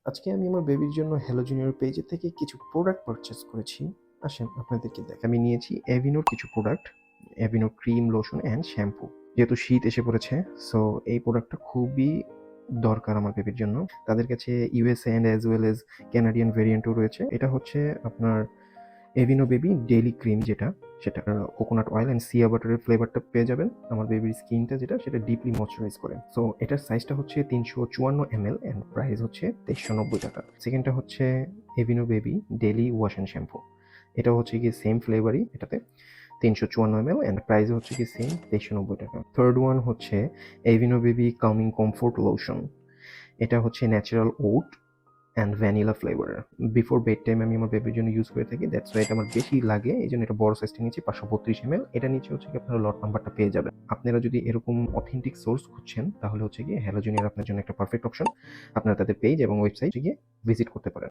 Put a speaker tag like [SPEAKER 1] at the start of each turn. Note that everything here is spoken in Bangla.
[SPEAKER 1] আজকে আমি আমার বেবির জন্য হ্যালো জুনিয়র পেজে থেকে কিছু প্রোডাক্ট পারচেজ করেছি। আসেন আপনাদেরকে দেখাই। আমি নিয়েছি অ্যাভিনোর কিছু প্রোডাক্ট, অ্যাভিনোর ক্রিম, লোশন অ্যান্ড শ্যাম্পু। যেহেতু শীত এসে পড়েছে, সো এই প্রোডাক্টটা খুবই দরকার আমার বেবির জন্য। তাদের কাছে USA and as well as Canadian ভেরিয়েন্টও রয়েছে। এটা হচ্ছে আপনার এভিনো বেবি ডেইলি ক্রিম যেটা, সেটা কোকোনাট অয়েল অ্যান্ড সিয়া বাটারের ফ্লেভারটা পেয়ে যাবেন। আমার বেবির স্কিনটা যেটা, সেটা ডিপলি ময়শ্চারাইজ করে। সো এটার সাইজটা হচ্ছে 354 ml অ্যান্ড প্রাইস হচ্ছে 2390 টাকা। সেকেন্ডটা হচ্ছে Aveeno baby daily wash and shampoo. এটা হচ্ছে গিয়ে সেম ফ্লেভারই, এটাতে 354 ml অ্যান্ড প্রাইস হচ্ছে কি সেম 2390 টাকা। থার্ড ওয়ান হচ্ছে Aveeno baby calming comfort lotion. এটা হচ্ছে natural oat and vanilla flavour. Before bed time আমি আমার বেবির জন্য ইউজ করে থাকি, দ্যাটস ওয়াই এটা আমার বেশি লাগে, এই জন্য এটা বড় সাইজটা নিয়েছি 532 ml। এটা নিচে হচ্ছে কি আপনারা লট নাম্বারটা পেয়ে যাবেন। আপনারা যদি এরকম অথেন্টিক সোর্স খুঁজছেন তাহলে হচ্ছে গিয়ে হ্যালো জুনিয়র আপনার জন্য একটা পারফেক্ট অপশন। আপনারা তাদের পেজ এবং ওয়েবসাইটে গিয়ে ভিজিট করতে পারেন।